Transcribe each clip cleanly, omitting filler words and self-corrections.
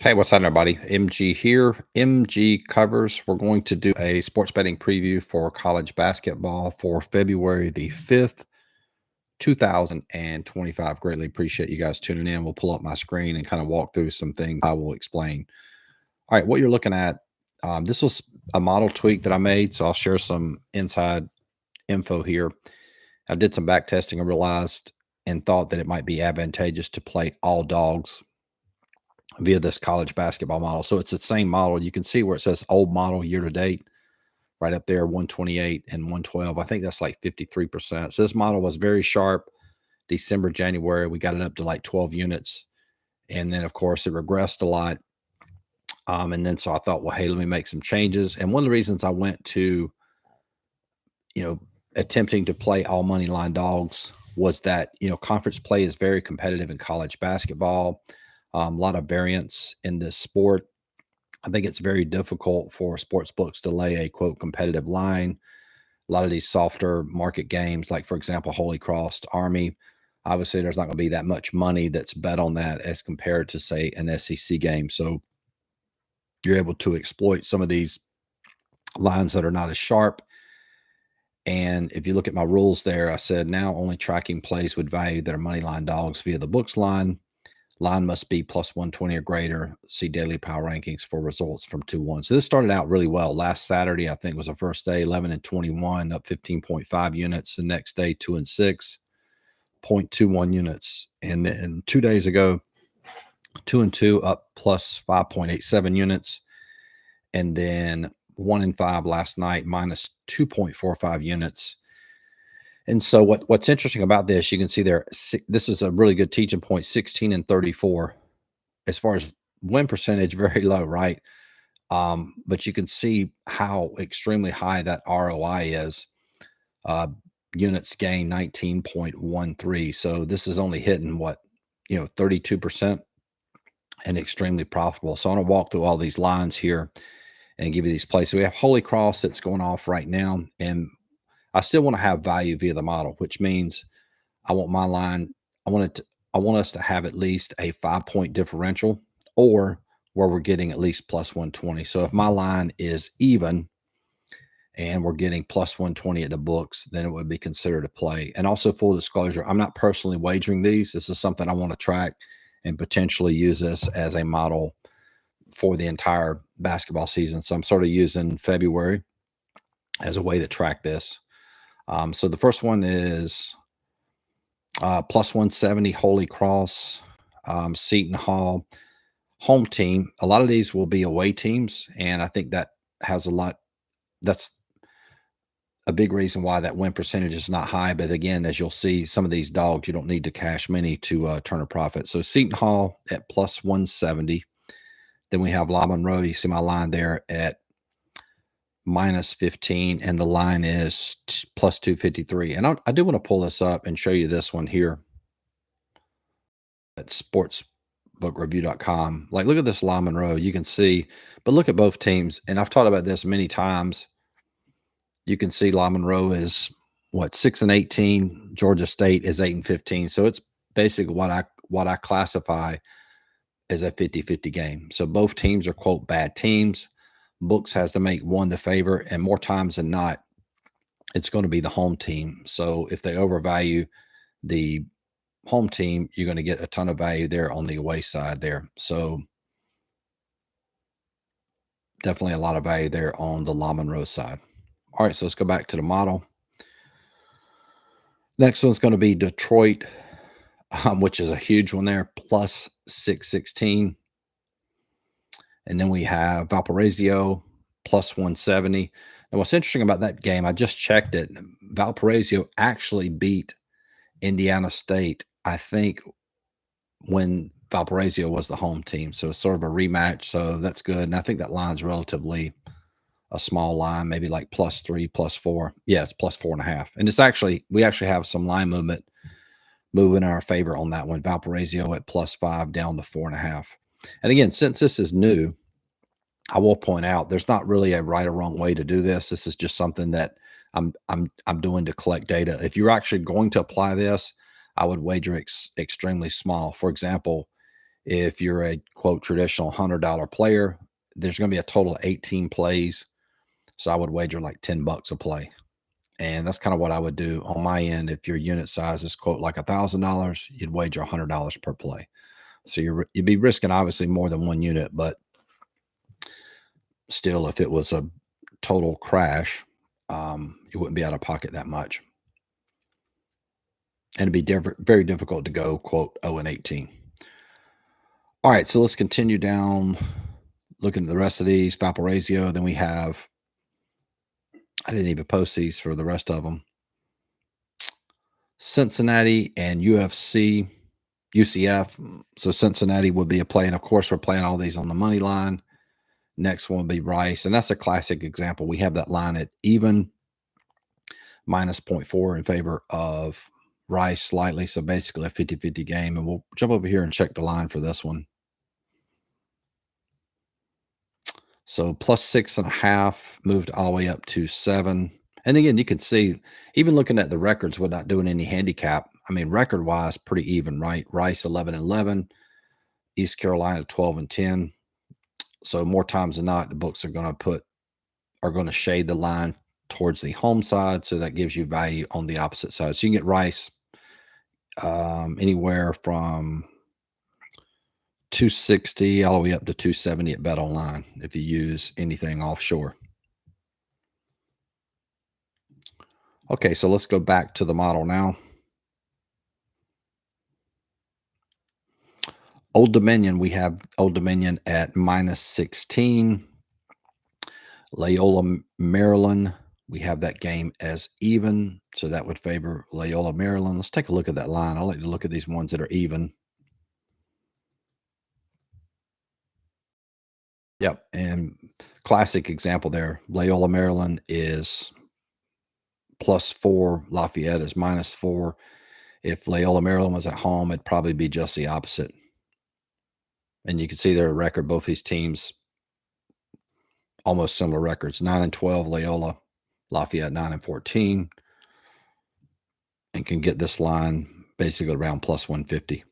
Hey, what's up, everybody? MG here, MG Covers. We're going to do a sports betting preview for college basketball for February the 5th, 2025. Greatly appreciate you guys tuning in. We'll pull up my screen and kind of walk through some things I will explain. All right, what you're looking at, this was a model tweak that I made, so I'll share some inside info here. I did some back testing and realized and thought that it might be advantageous to play all dogs via this college basketball model. So it's the same model. You can see where it says old model year to date right up there, 128 and 112. I think that's like 53%. So this model was very sharp. December, January, we got it up to like 12 units. And then, of course, it regressed a lot. And then so I thought, well, hey, let me make some changes. And one of the reasons I went to, attempting to play all money line dogs was that, conference play is very competitive in college basketball. A lot of variance in this sport. I think it's very difficult for sports books to lay a quote competitive line. A lot of these softer market games, like for example, Holy Cross to Army, obviously there's not going to be that much money that's bet on that as compared to say an SEC game. So you're able to exploit some of these lines that are not as sharp. And if you look at my rules there, I said now only tracking plays with value that are money line dogs via the books line. Line must be plus 120 or greater. See daily power rankings for results from 2-1. So this started out really well. Last Saturday, I think was the first day, 11 and 21, up 15.5 units. The next day, 2 and 6, 0.21 units. And then 2 days ago, 2 and 2, up plus 5.87 units. And then 1 and 5 last night, minus 2.45 units. And so what's interesting about this, you can see there, this is a really good teaching point, 16 and 34. As far as win percentage, very low, right? But you can see how extremely high that ROI is. Units gain 19.13. So this is only hitting 32% and extremely profitable. So I want to walk through all these lines here and give you these plays. So we have Holy Cross that's going off right now. And I still want to have value via the model, which means I want my line. I want us to have at least a 5-point differential or where we're getting at least plus 120. So if my line is even and we're getting plus 120 at the books, then it would be considered a play. And also full disclosure, I'm not personally wagering these. This is something I want to track and potentially use this as a model for the entire basketball season. So I'm sort of using February as a way to track this. So the first one is plus 170 Holy Cross, Seton Hall, home team. A lot of these will be away teams, and I think that has a lot. That's a big reason why that win percentage is not high. But again, as you'll see, some of these dogs, you don't need to cash many to turn a profit. So Seton Hall at plus 170. Then we have La Monroe. You see my line there at minus 15, and the line is plus 253. And I do want to pull this up and show you this one here at sportsbookreview.com. Like, look at this La Monroe. You can see, but look at both teams. And I've talked about this many times. You can see La Monroe is 6 and 18. Georgia State is 8 and 15. So it's basically what I classify as a 50-50 game. So both teams are quote bad teams. Books has to make one the favor, and more times than not, it's going to be the home team. So if they overvalue the home team, you're going to get a ton of value there on the away side there. So definitely a lot of value there on the La Monroe side. All right, so let's go back to the model. Next one's going to be Detroit, which is a huge one there, plus 616. And then we have Valparaiso plus 170. And what's interesting about that game, I just checked it. Valparaiso actually beat Indiana State, I think, when Valparaiso was the home team. So it's sort of a rematch. So that's good. And I think that line's relatively a small line, maybe like plus 3, plus 4. Yeah, it's plus 4.5. And it's actually, we actually have some line movement moving in our favor on that one. Valparaiso at plus 5 down to 4.5. And again, since this is new, I will point out there's not really a right or wrong way to do this. This is just something that I'm doing to collect data. If you're actually going to apply this, I would wager extremely small. For example, If you're a quote traditional $100 player, there's going to be a total of 18 plays. So I would wager like $10 a play. And that's kind of what I would do on my end. If your unit size is quote like $1,000, you'd wager $100 per play. So you'd be risking obviously more than one unit, but still, if it was a total crash, you wouldn't be out of pocket that much. And it'd be very difficult to go quote 0-18. All right, so let's continue down, looking at the rest of these. Valparaiso, then we have, I didn't even post these for the rest of them. Cincinnati and UCF. So Cincinnati would be a play. And of course, we're playing all these on the money line. Next one would be Rice. And that's a classic example. We have that line at even, minus 0.4 in favor of Rice slightly. So basically a 50-50 game. And we'll jump over here and check the line for this one. So plus 6.5 moved all the way up to 7. And again, you can see, even looking at the records without doing any handicap, I mean, record-wise, pretty even, right? Rice 11-11, East Carolina 12-10. So more times than not, the books are going to shade the line towards the home side, so that gives you value on the opposite side. So you can get Rice anywhere from 260 all the way up to 270 at Bet Online if you use anything offshore. Okay, so let's go back to the model now. Old Dominion, we have Old Dominion at minus 16. Loyola, Maryland, we have that game as even, so that would favor Loyola, Maryland. Let's take a look at that line. I like to look at these ones that are even. Yep, and classic example there. Loyola, Maryland is +4. Lafayette is -4. If Loyola, Maryland was at home, it'd probably be just the opposite. And you can see their record, both these teams, almost similar records. 9-12 Loyola, Lafayette 9-14, and can get this line basically around +150.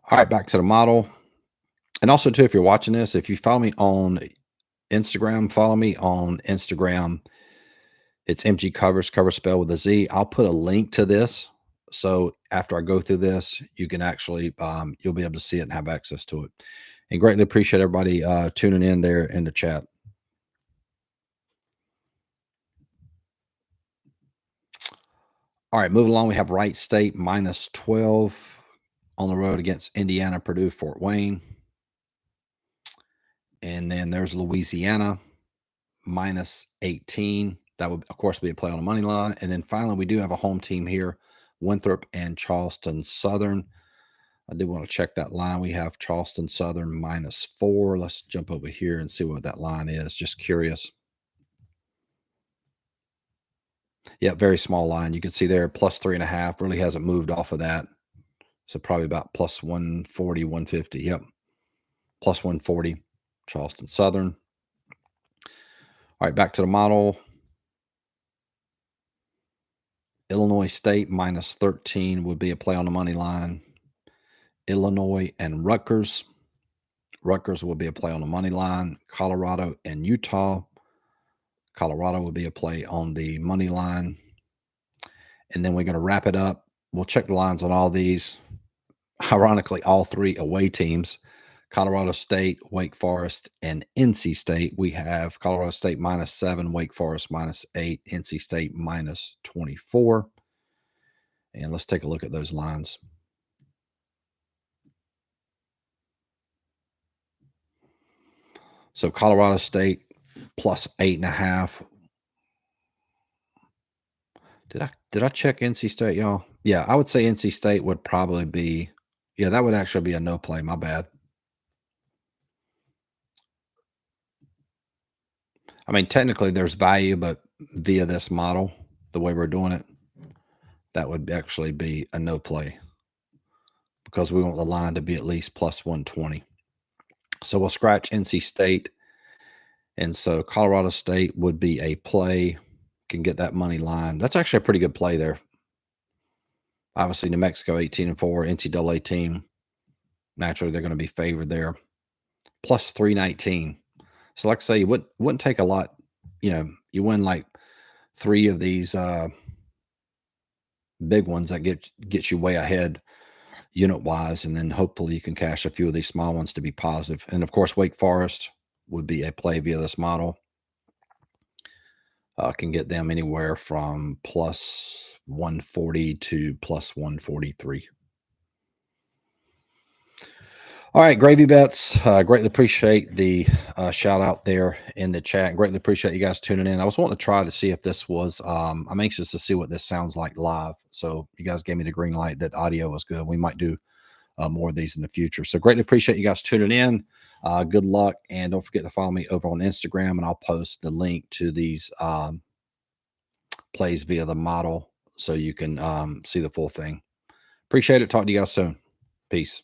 All right, back to the model. And also, too, if you're watching this, if you follow me on Instagram, follow me on Instagram. It's MGCovers, cover spelled with a Z. I'll put a link to this. So after I go through this, you can actually, you'll be able to see it and have access to it. And greatly appreciate everybody tuning in there in the chat. All right, moving along, we have Wright State -12 on the road against Indiana, Purdue, Fort Wayne. And then there's Louisiana -18. That would, of course, be a play on the money line. And then finally, we do have a home team here, Winthrop and Charleston Southern. I do want to check that line. We have Charleston Southern -4. Let's jump over here and see what that line is. Just curious. Yeah, very small line. You can see there +3.5. Really hasn't moved off of that. So probably about +140, 150. Yep. +140, Charleston Southern. All right, back to the model. Illinois State -13 would be a play on the money line. Illinois and Rutgers. Rutgers will be a play on the money line. Colorado and Utah. Colorado will be a play on the money line. And then we're going to wrap it up. We'll check the lines on all these. Ironically, all three away teams, Colorado State, Wake Forest, and NC State. We have Colorado State -7, Wake Forest -8, NC State -24. And let's take a look at those lines. So Colorado State +8.5. Did I check NC State, y'all? Yeah, I would say NC State would probably be, yeah, that would actually be a no play. My bad. I mean, technically there's value, but via this model, the way we're doing it, that would actually be a no play because we want the line to be at least +120. So we'll scratch NC State. And so Colorado State would be a play, can get that money line. That's actually a pretty good play there. Obviously, New Mexico 18-4, NCAA team. Naturally, they're going to be favored there. Plus 319. So, like I say, it wouldn't take a lot. You win like 3 of these big ones that gets you way ahead unit wise, and then hopefully you can cash a few of these small ones to be positive. And of course, Wake Forest would be a play via this model. Can get them anywhere from plus 140 to plus 143. All right, Gravy Bets. Greatly appreciate the shout out there in the chat. Greatly appreciate you guys tuning in. I was wanting to try to see if this was, I'm anxious to see what this sounds like live. So you guys gave me the green light that audio was good. We might do more of these in the future. So greatly appreciate you guys tuning in. Good luck. And don't forget to follow me over on Instagram, and I'll post the link to these plays via the model so you can see the full thing. Appreciate it. Talk to you guys soon. Peace.